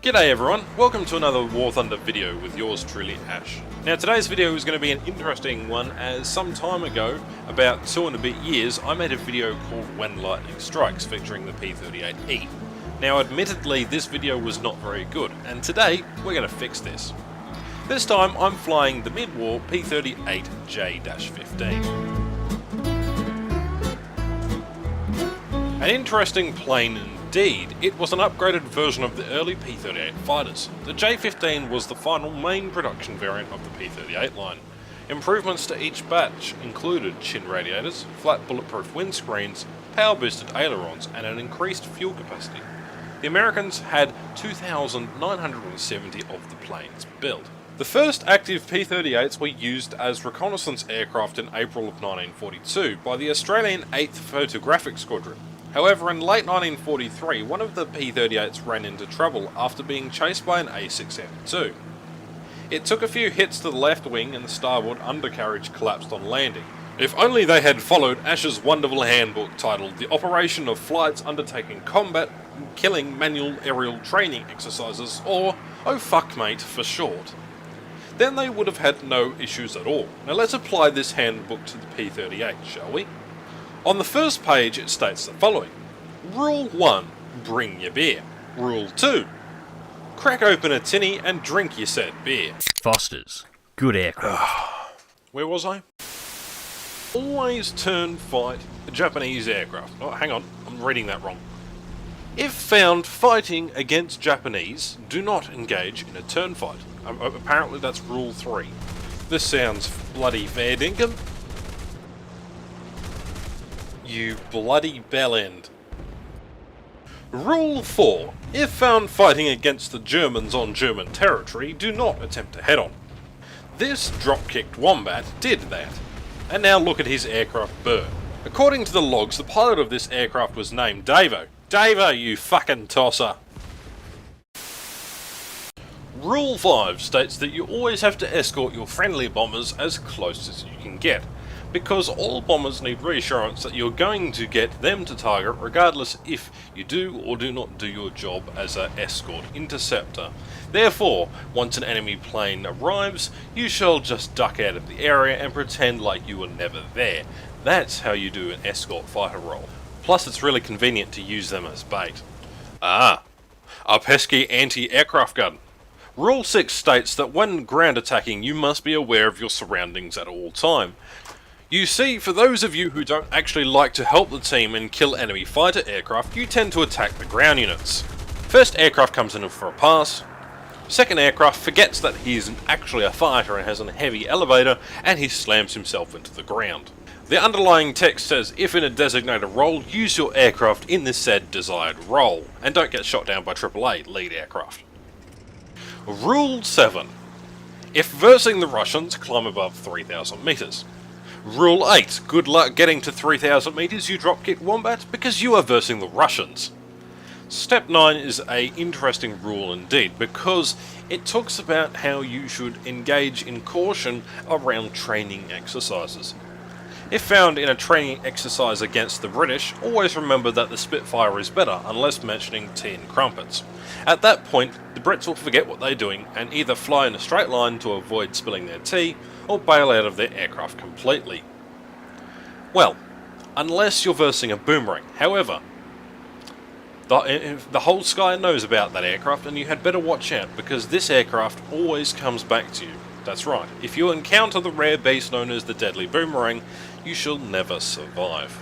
G'day everyone, welcome to another War Thunder video with yours truly, Ash. Now today's video is going to be an interesting one, as some time ago, about 2 and a bit years, I made a video called When Lightning Strikes featuring the P-38E. Now admittedly this video was not very good, and today we're going to fix this. This time I'm flying the mid-war P-38J-15. An interesting plane indeed. It was an upgraded version of the early P-38 fighters. The J-15 was the final main production variant of the P-38 line. Improvements to each batch included chin radiators, flat bulletproof windscreens, power-boosted ailerons, and an increased fuel capacity. The Americans had 2,970 of the planes built. The first active P-38s were used as reconnaissance aircraft in April of 1942 by the Australian 8th Photographic Squadron. However, in late 1943, one of the P-38s ran into trouble after being chased by an A6M2. It took a few hits to the left wing and the starboard undercarriage collapsed on landing. If only they had followed Ash's wonderful handbook titled The Operation of Flights Undertaking Combat Killing Manual Aerial Training Exercises, or Oh Fuck Mate for short. Then they would have had no issues at all. Now let's apply this handbook to the P-38, shall we? On the first page it states the following. Rule 1. Bring your beer. Rule 2. Crack open a tinny and drink your said beer. Foster's. Good aircraft. Where was I? Always turn fight a Japanese aircraft. Oh, hang on, I'm reading that wrong. If found fighting against Japanese, do not engage in a turn fight. Apparently that's rule 3. This sounds bloody fair dinkum. You bloody bellend. Rule 4. If found fighting against the Germans on German territory, do not attempt to head on. This drop-kicked Wombat did that. And now look at his aircraft burn. According to the logs, the pilot of this aircraft was named Davo. Davo, you fucking tosser! Rule 5 states that you always have to escort your friendly bombers as close as you can get, because all bombers need reassurance that you're going to get them to target regardless if you do or do not do your job as an escort interceptor. Therefore, once an enemy plane arrives, you shall just duck out of the area and pretend like you were never there. That's how you do an escort fighter role. Plus it's really convenient to use them as bait. A pesky anti-aircraft gun. Rule 6 states that when ground attacking you must be aware of your surroundings at all time. You see, for those of you who don't actually like to help the team and kill enemy fighter aircraft, you tend to attack the ground units. First aircraft comes in for a pass. Second aircraft forgets that he isn't actually a fighter and has a heavy elevator, and he slams himself into the ground. The underlying text says, if in a designated role, use your aircraft in the said desired role, and don't get shot down by AAA lead aircraft. Rule 7. If versing the Russians, climb above 3,000 meters. Rule 8. Good luck getting to 3,000 meters, you drop-kick Wombat, because you are versing the Russians. Step 9 is an interesting rule indeed, because it talks about how you should engage in caution around training exercises. If found in a training exercise against the British, always remember that the Spitfire is better, unless mentioning tea and crumpets. At that point, the Brits will forget what they're doing and either fly in a straight line to avoid spilling their tea, or bail out of their aircraft completely. Well, unless you're versing a Boomerang. However, the whole sky knows about that aircraft, and you had better watch out, because this aircraft always comes back to you. That's right, if you encounter the rare beast known as the Deadly Boomerang, you shall never survive.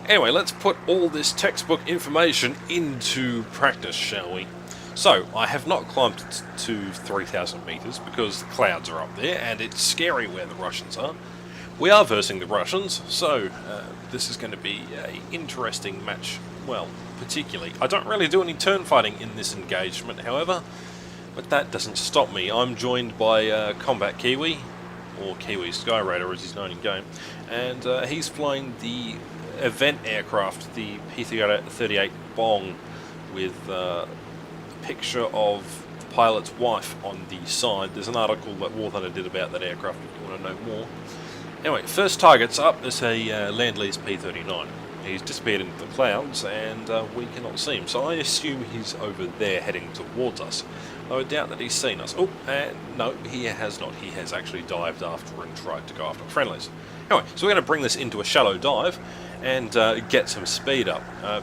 Anyway, let's put all this textbook information into practice, shall we? So, I have not climbed to 3,000 meters because the clouds are up there and it's scary where the Russians are. We are versing the Russians, so this is going to be an interesting match. Well, particularly. I don't really do any turn fighting in this engagement, however, but that doesn't stop me. I'm joined by Combat Kiwi, or Kiwi Skyraider as he's known in game, and he's flying the event aircraft, the P-38 Bong, with a picture of the pilot's wife on the side. There's an article that War Thunder did about that aircraft if you want to know more. Anyway, first target's up. There's a Land-Lease P-39. He's disappeared into the clouds, and we cannot see him. So I assume he's over there heading towards us. Though I doubt that he's seen us. Oh, no, he has not. He has actually dived after and tried to go after friendlies. Anyway, so we're going to bring this into a shallow dive and get some speed up.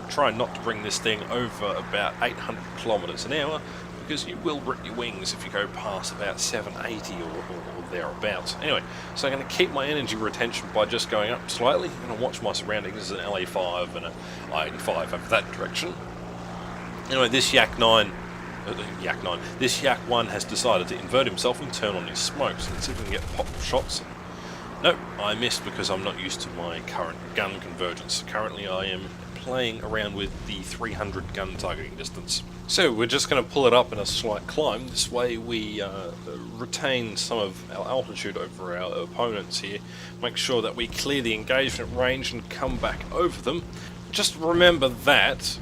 Try not to bring this thing over about 800 kilometers an hour, because you will rip your wings if you go past about 780 or thereabouts. Anyway, so I'm going to keep my energy retention by just going up slightly. I'm going to watch my surroundings. There's an LA5 and an I-85 over that direction. Anyway, this this Yak 1 has decided to invert himself and turn on his smokes. Let's see if we can get pop shots. Nope, I missed because I'm not used to my current gun convergence. Currently I am playing around with the 300 gun targeting distance. So we're just going to pull it up in a slight climb. This way we retain some of our altitude over our opponents here. Make sure that we clear the engagement range and come back over them. Just remember that,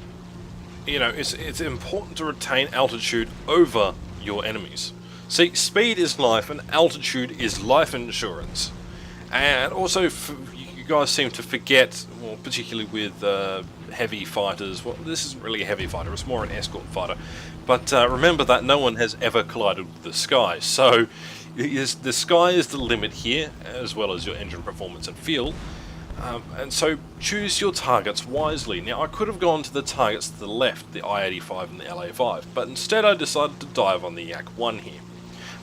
you know, it's important to retain altitude over your enemies. See, speed is life and altitude is life insurance. And also, you guys seem to forget, well, particularly with heavy fighters, well, this isn't really a heavy fighter, it's more an escort fighter, but remember that no one has ever collided with the sky, so the sky is the limit here, as well as your engine performance and fuel, and so choose your targets wisely. Now, I could have gone to the targets to the left, the I-85 and the LA5, but instead I decided to dive on the Yak 1 here.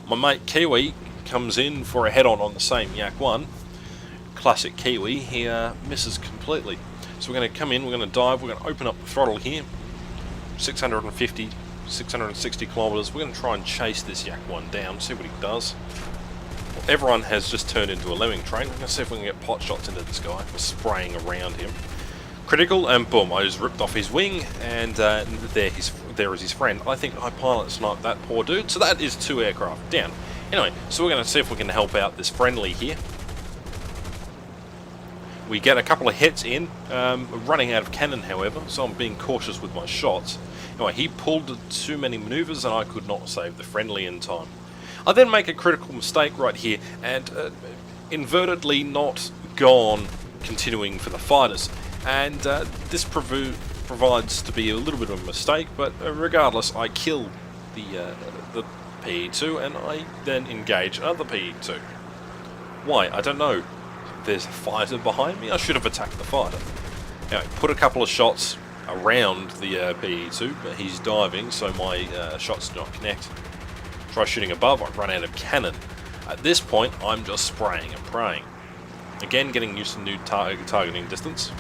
My mate Kiwi comes in for a head-on the same Yak 1. Classic Kiwi, he misses completely. So we're going to come in, we're going to dive, we're going to open up the throttle here. 650, 660 kilometers. We're going to try and chase this Yak 1 down, see what he does. Well, everyone has just turned into a lemming train. We're going to see if we can get pot shots into this guy. We're spraying around him. Critical, and boom, I just ripped off his wing, and there is his friend. I think I pilot sniped that poor dude, so that is 2 aircraft down. Anyway, so we're going to see if we can help out this friendly here. We get a couple of hits in, running out of cannon however, so I'm being cautious with my shots. Anyway, he pulled too many maneuvers and I could not save the friendly in time. I then make a critical mistake right here and invertedly not gone continuing for the fighters. And this provides to be a little bit of a mistake, but regardless, I kill the PE2 and I then engage another PE2. Why? I don't know. There's a fighter behind me. I should have attacked the fighter. Anyway, put a couple of shots around the PE2, but he's diving, so my shots do not connect. Try shooting above, I run out of cannon. At this point, I'm just spraying and praying. Again, getting used to new targeting distance.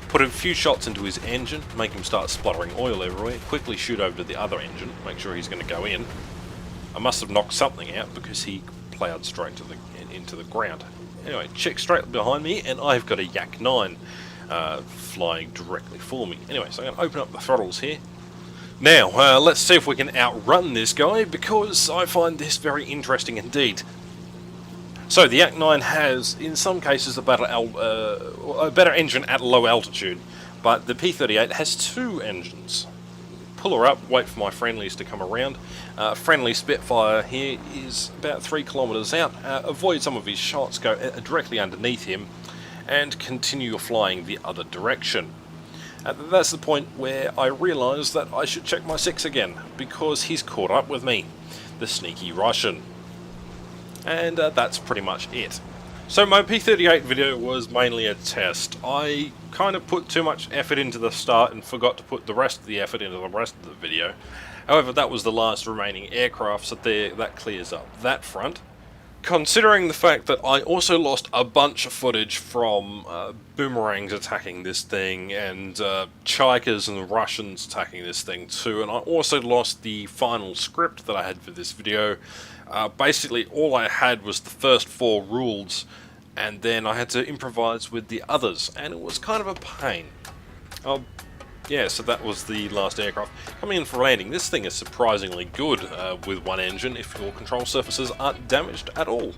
Put a few shots into his engine, make him start spluttering oil everywhere. Quickly shoot over to the other engine, make sure he's going to go in. I must have knocked something out because he plowed straight into the ground. Anyway, check straight behind me, and I've got a Yak 9 flying directly for me. Anyway, so I'm going to open up the throttles here. Now, let's see if we can outrun this guy, because I find this very interesting indeed. So, the Yak 9 has, in some cases, a better engine at low altitude, but the P-38 has 2 engines. Pull her up, wait for my friendlies to come around. Friendly Spitfire here is about 3 kilometers out. Avoid some of his shots, go directly underneath him, and continue flying the other direction. That's the point where I realise that I should check my 6 again, because he's caught up with me, the sneaky Russian. And that's pretty much it. So my P-38 video was mainly a test. I kind of put too much effort into the start and forgot to put the rest of the effort into the rest of the video. However, that was the last remaining aircraft, so that clears up that front. Considering the fact that I also lost a bunch of footage from boomerangs attacking this thing, and Chaikas and Russians attacking this thing too, and I also lost the final script that I had for this video. Basically, all I had was the first 4 rules, and then I had to improvise with the others, and it was kind of a pain. Yeah, so that was the last aircraft. Coming in for landing, this thing is surprisingly good with 1 engine if your control surfaces aren't damaged at all.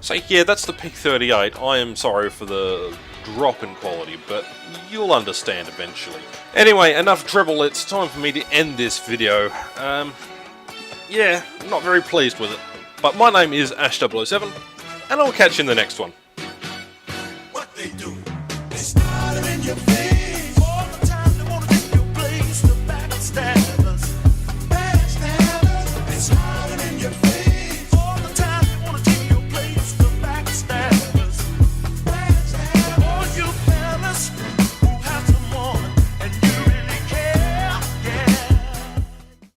So yeah, that's the P-38. I am sorry for the drop in quality, but you'll understand eventually. Anyway, enough dribble, it's time for me to end this video. Yeah, I'm not very pleased with it. But my name is Ash007, and I'll catch you in the next one. What they do, they when you feel